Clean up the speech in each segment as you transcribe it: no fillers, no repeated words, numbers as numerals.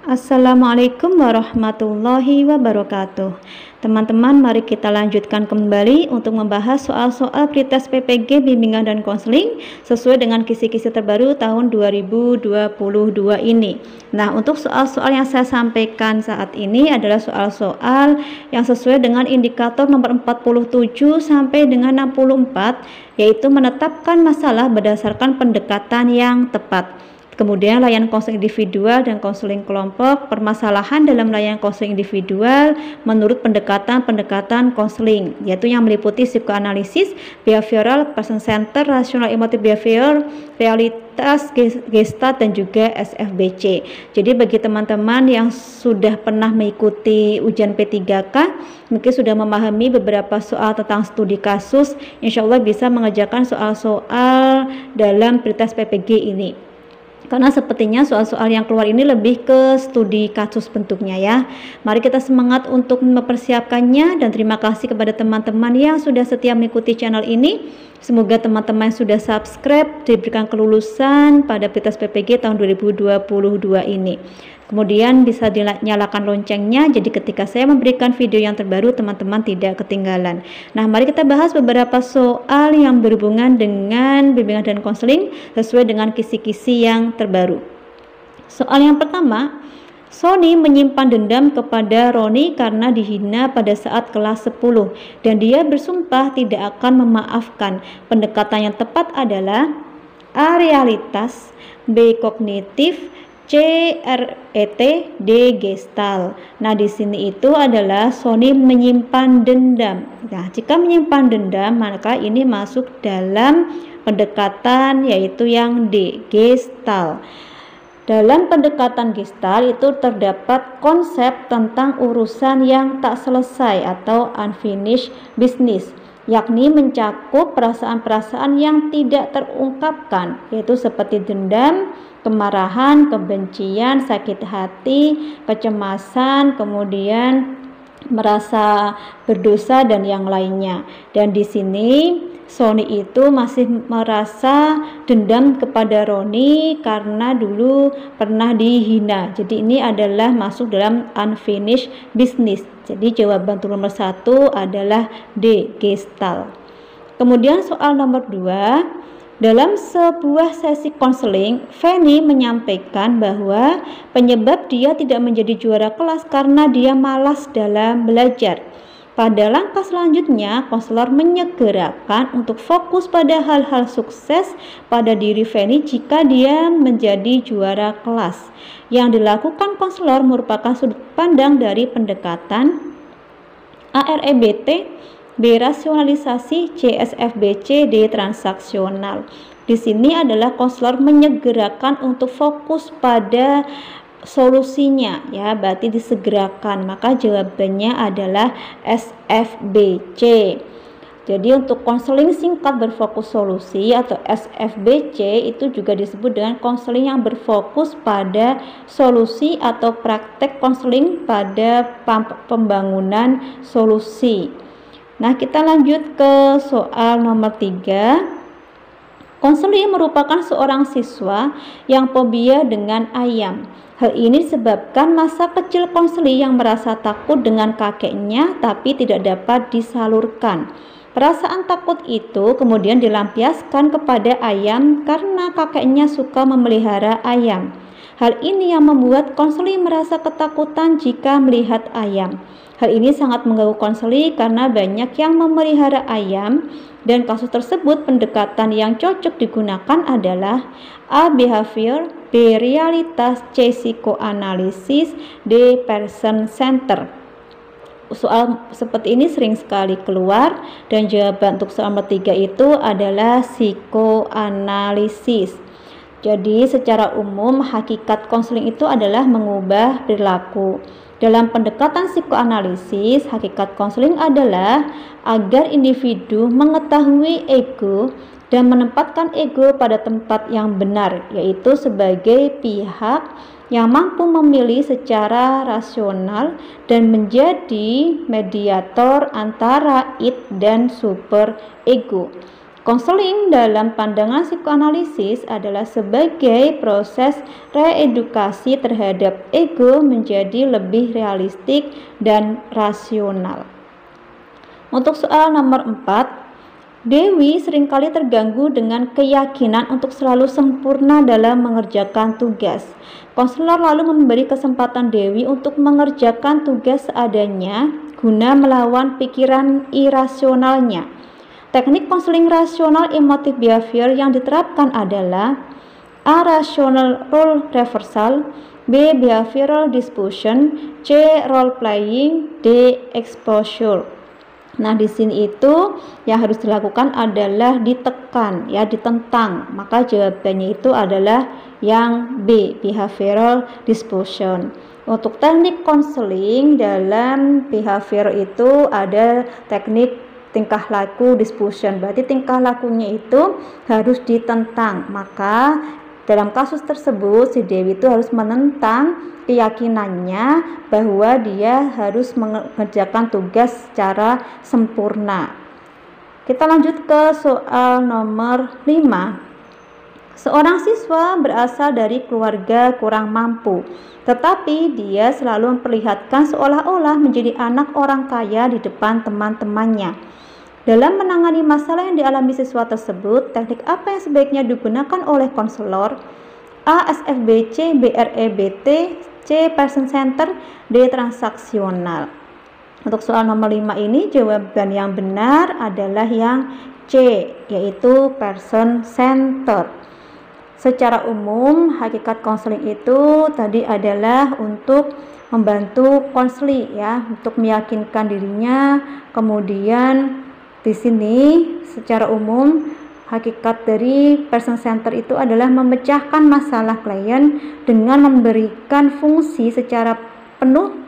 Assalamualaikum warahmatullahi wabarakatuh. Teman-teman, mari kita lanjutkan kembali untuk membahas soal-soal pretest PPG bimbingan dan konseling sesuai dengan kisi-kisi terbaru tahun 2022 ini. Nah, untuk soal-soal yang saya sampaikan saat ini adalah soal-soal yang sesuai dengan indikator nomor 47 sampai dengan 64, yaitu menetapkan masalah berdasarkan pendekatan yang tepat. Kemudian layanan konseling individual dan konseling kelompok, permasalahan dalam layanan konseling individual menurut pendekatan konseling, yaitu yang meliputi psikoanalisis, behavioral, person center, rasional emotif behavior, realitas, gestalt, dan juga SFBC. Jadi bagi teman-teman yang sudah pernah mengikuti ujian P3K, mungkin sudah memahami beberapa soal tentang studi kasus, insya Allah bisa mengerjakan soal-soal dalam pretest PPG ini. Karena sepertinya soal-soal yang keluar ini lebih ke studi kasus bentuknya ya. Mari kita semangat untuk mempersiapkannya, dan terima kasih kepada teman-teman yang sudah setia mengikuti channel ini. Semoga teman-teman yang sudah subscribe diberikan kelulusan pada pretest PPG tahun 2022 ini. Kemudian bisa dinyalakan loncengnya, jadi ketika saya memberikan video yang terbaru teman-teman tidak ketinggalan. Nah, mari kita bahas beberapa soal yang berhubungan dengan bimbingan dan konseling sesuai dengan kisi-kisi yang terbaru. Soal yang pertama, Sony menyimpan dendam kepada Roni karena dihina pada saat kelas 10 dan dia bersumpah tidak akan memaafkan. Pendekatan yang tepat adalah A. Realitas, B. Kognitif, C. RET, D. Gestalt. Nah, di sini itu adalah Sony menyimpan dendam. Nah, jika menyimpan dendam, maka ini masuk dalam pendekatan yaitu yang D, Gestalt. Dalam pendekatan Gestalt itu terdapat konsep tentang urusan yang tak selesai atau unfinished business, yakni mencakup perasaan-perasaan yang tidak terungkapkan, yaitu seperti dendam, kemarahan, kebencian, sakit hati, kecemasan, kemudian merasa berdosa dan yang lainnya. Dan di sini Sony itu masih merasa dendam kepada Roni karena dulu pernah dihina. Jadi ini adalah masuk dalam unfinished business. Jadi jawaban nomor 1 adalah D, Gestalt. Kemudian soal nomor 2, dalam sebuah sesi konseling, Fanny menyampaikan bahwa penyebab dia tidak menjadi juara kelas karena dia malas dalam belajar. Pada langkah selanjutnya, konselor menyegerakan untuk fokus pada hal-hal sukses pada diri Fanny jika dia menjadi juara kelas. Yang dilakukan konselor merupakan sudut pandang dari pendekatan A. REBT, B. Rasionalisasi, C. SFBC, D. Transaksional. Di sini adalah konselor menyegerakan untuk fokus pada solusinya ya, berarti disegerakan, maka jawabannya adalah SFBC. Jadi untuk konseling singkat berfokus solusi atau SFBC itu juga disebut dengan konseling yang berfokus pada solusi atau praktek konseling pada pembangunan solusi. Nah, kita lanjut ke soal nomor 3. Konseling merupakan seorang siswa yang fobia dengan ayam. Hal ini disebabkan masa kecil konseling yang merasa takut dengan kakeknya tapi tidak dapat disalurkan. Perasaan takut itu kemudian dilampiaskan kepada ayam karena kakeknya suka memelihara ayam. Hal ini yang membuat konseling merasa ketakutan jika melihat ayam. Hal ini sangat mengganggu konseling karena banyak yang memelihara ayam, dan kasus tersebut pendekatan yang cocok digunakan adalah A. Behavior, B. Realitas, C. Psikoanalisis, D. Person center. Soal seperti ini sering sekali keluar, dan jawaban untuk soal nomor 3 itu adalah psikoanalisis. Jadi secara umum hakikat konseling itu adalah mengubah perilaku. Dalam pendekatan psikoanalisis, hakikat konseling adalah agar individu mengetahui ego dan menempatkan ego pada tempat yang benar, yaitu sebagai pihak yang mampu memilih secara rasional dan menjadi mediator antara id dan super ego. Konseling dalam pandangan psikoanalisis adalah sebagai proses reedukasi terhadap ego menjadi lebih realistik dan rasional. Untuk soal nomor 4, Dewi seringkali terganggu dengan keyakinan untuk selalu sempurna dalam mengerjakan tugas. Konselor lalu memberi kesempatan Dewi untuk mengerjakan tugas seadanya guna melawan pikiran irasionalnya. Teknik konseling rasional emotif behavior yang diterapkan adalah A. Rational role reversal, B. Behavioral disposition, C. Role playing, D. Exposure. Nah, di sini itu yang harus dilakukan adalah ditekan, ya, ditentang. Maka jawabannya itu adalah yang B, behavioral disposition. Untuk teknik konseling dalam behavior itu ada teknik tingkah laku disposition, berarti tingkah lakunya itu harus ditentang. Maka dalam kasus tersebut si Dewi itu harus menentang keyakinannya bahwa dia harus mengerjakan tugas secara sempurna. Kita lanjut ke soal nomor 5. Seorang siswa berasal dari keluarga kurang mampu, tetapi dia selalu memperlihatkan seolah-olah menjadi anak orang kaya di depan teman-temannya. Dalam menangani masalah yang dialami siswa tersebut, teknik apa yang sebaiknya digunakan oleh konselor? A. SFBC, B. REBT, C. Person Center, D. Transaksional. Untuk soal nomor 5 ini jawaban yang benar adalah yang C, yaitu Person Center. Secara umum, hakikat konseling itu tadi adalah untuk membantu konseli, ya, untuk meyakinkan dirinya. Kemudian di sini secara umum hakikat dari person center itu adalah memecahkan masalah klien dengan memberikan fungsi secara penuh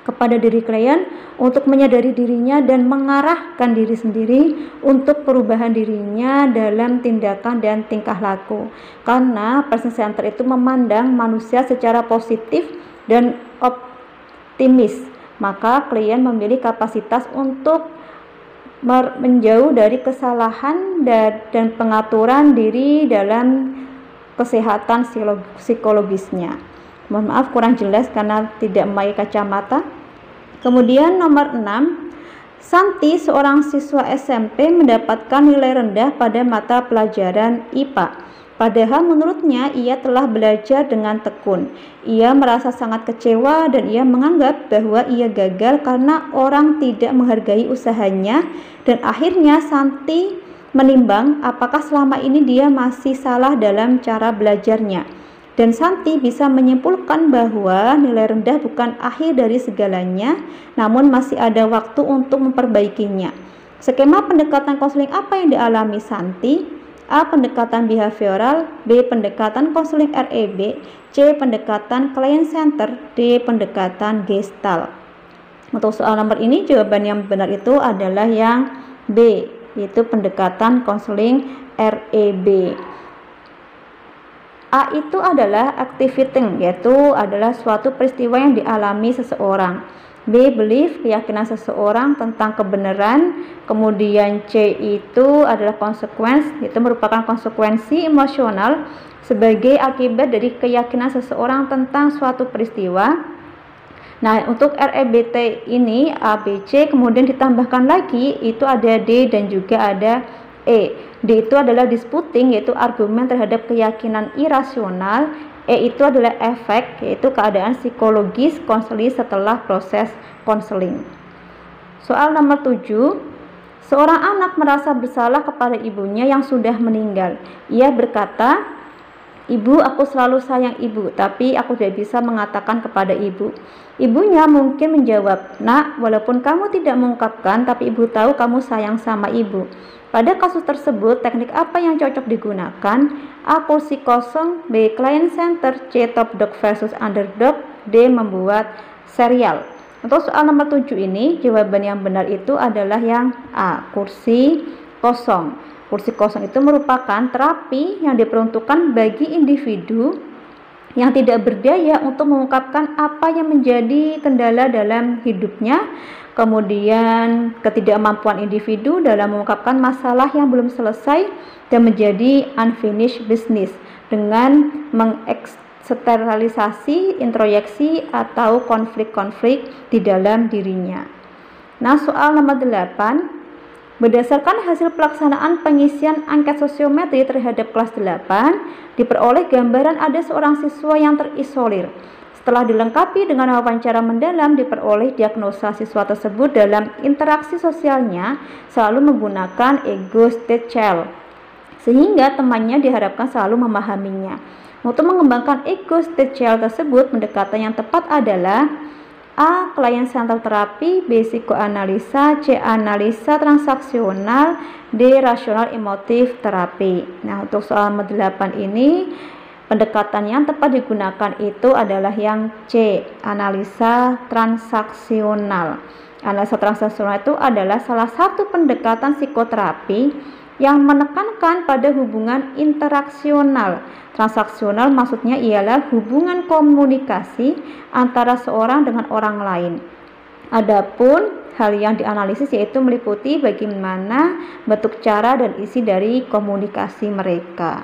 kepada diri klien untuk menyadari dirinya dan mengarahkan diri sendiri untuk perubahan dirinya dalam tindakan dan tingkah laku. Karena person center itu memandang manusia secara positif dan optimis, maka klien memiliki kapasitas untuk menjauh dari kesalahan dan pengaturan diri dalam kesehatan psikologisnya. Mohon maaf kurang jelas karena tidak memakai kacamata. Kemudian nomor 6, Santi, seorang siswa SMP, mendapatkan nilai rendah pada mata pelajaran IPA. Padahal menurutnya ia telah belajar dengan tekun. Ia merasa sangat kecewa dan ia menganggap bahwa ia gagal karena orang tidak menghargai usahanya, dan akhirnya Santi menimbang apakah selama ini dia masih salah dalam cara belajarnya. Dan Santi bisa menyimpulkan bahwa nilai rendah bukan akhir dari segalanya, namun masih ada waktu untuk memperbaikinya. Skema pendekatan konseling apa yang dialami Santi? A. Pendekatan behavioral, B. Pendekatan konseling REB, C. Pendekatan client center, D. Pendekatan gestalt. Untuk soal nomor ini jawaban yang benar itu adalah yang B, yaitu pendekatan konseling REB. A itu adalah activating, yaitu adalah suatu peristiwa yang dialami seseorang. B. Belief, keyakinan seseorang tentang kebenaran. Kemudian C itu adalah consequence, itu merupakan konsekuensi emosional sebagai akibat dari keyakinan seseorang tentang suatu peristiwa. Nah, untuk REBT ini A, B, C, kemudian ditambahkan lagi itu ada D dan juga ada E. D itu adalah disputing, yaitu argumen terhadap keyakinan irasional. E itu adalah efek, yaitu keadaan psikologis konseli setelah proses konseling. Soal nomor 7, seorang anak merasa bersalah kepada ibunya yang sudah meninggal. Ia berkata, "Ibu, aku selalu sayang ibu, tapi aku tidak bisa mengatakan kepada ibu." Ibunya mungkin menjawab, "Nak, walaupun kamu tidak mengungkapkan, tapi ibu tahu kamu sayang sama ibu." Pada kasus tersebut, teknik apa yang cocok digunakan? A. Kursi kosong, B. Client center, C. Top dog versus underdog, D. Membuat serial. Untuk soal nomor 7 ini, jawaban yang benar itu adalah yang A. Kursi kosong. Kursi kosong itu merupakan terapi yang diperuntukkan bagi individu yang tidak berdaya untuk mengungkapkan apa yang menjadi kendala dalam hidupnya. kemudian ketidakmampuan individu dalam mengungkapkan masalah yang belum selesai, dan menjadi unfinished business dengan mengeksternalisasi introyeksi atau konflik-konflik di dalam dirinya. Nah, soal nomor 8, berdasarkan hasil pelaksanaan pengisian angket sosiometri terhadap kelas 8, diperoleh gambaran ada seorang siswa yang terisolir. Setelah dilengkapi dengan wawancara mendalam, diperoleh diagnosa siswa tersebut dalam interaksi sosialnya selalu menggunakan ego state child, sehingga temannya diharapkan selalu memahaminya. Untuk mengembangkan ego state child tersebut, pendekatan yang tepat adalah A. Client Center Therapy, B. Psikoanalisa, C. Analisa transaksional, D. Rational Emotive Therapy. Nah, untuk soal nomor 8 ini, pendekatan yang tepat digunakan itu adalah yang C. Analisa transaksional. Analisa transaksional itu adalah salah satu pendekatan psikoterapi yang menekankan pada hubungan interaksional. Transaksional maksudnya ialah hubungan komunikasi antara seorang dengan orang lain. Adapun hal yang dianalisis yaitu meliputi bagaimana bentuk, cara, dan isi dari komunikasi mereka.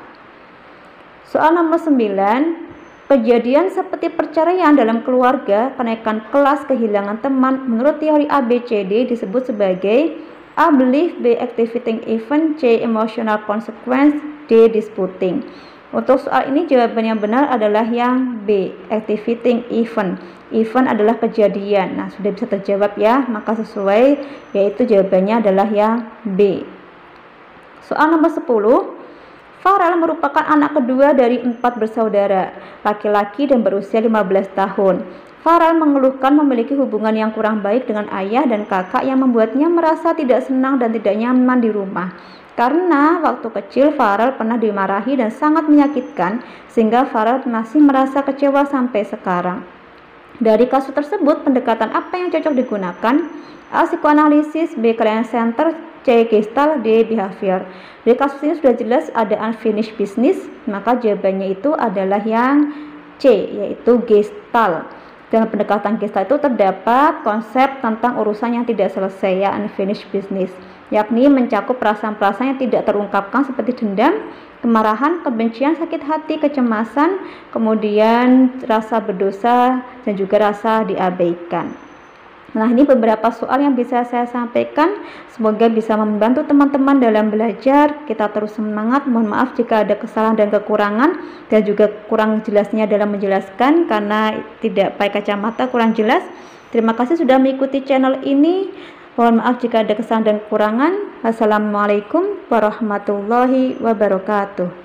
Soal nomor 9, kejadian seperti perceraian dalam keluarga, kenaikan kelas, kehilangan teman, menurut teori ABCD disebut sebagai A. Belief, B. Activating event, C. Emotional consequence, D. Disputing. Untuk soal ini jawaban yang benar adalah yang B. Activating event. Event adalah kejadian. Nah, sudah bisa terjawab ya, maka sesuai, yaitu jawabannya adalah yang B. Soal nomor 10, Farel merupakan anak kedua dari 4 bersaudara, laki-laki dan berusia 15 tahun. Farel mengeluhkan memiliki hubungan yang kurang baik dengan ayah dan kakak yang membuatnya merasa tidak senang dan tidak nyaman di rumah. Karena waktu kecil Farel pernah dimarahi dan sangat menyakitkan, sehingga Farel masih merasa kecewa sampai sekarang. Dari kasus tersebut, pendekatan apa yang cocok digunakan? A. Psikoanalisis, B. Client Center, C. Gestalt, D. Behavior. Dari kasus ini sudah jelas ada unfinished business, maka jawabannya itu adalah yang C, yaitu Gestalt. Dalam pendekatan Gestalt itu terdapat konsep tentang urusan yang tidak selesai, ya, unfinished business, yakni mencakup perasaan-perasaan yang tidak terungkapkan seperti dendam, kemarahan, kebencian, sakit hati, kecemasan, kemudian rasa berdosa, dan juga rasa diabaikan. Nah, ini beberapa soal yang bisa saya sampaikan. Semoga bisa membantu teman-teman dalam belajar. Kita terus semangat. Mohon maaf jika ada kesalahan dan kekurangan, dan juga kurang jelasnya dalam menjelaskan karena tidak pakai kacamata, kurang jelas. Terima kasih sudah mengikuti channel ini. Mohon maaf jika ada kesalahan dan kekurangan. Wassalamualaikum warahmatullahi wabarakatuh.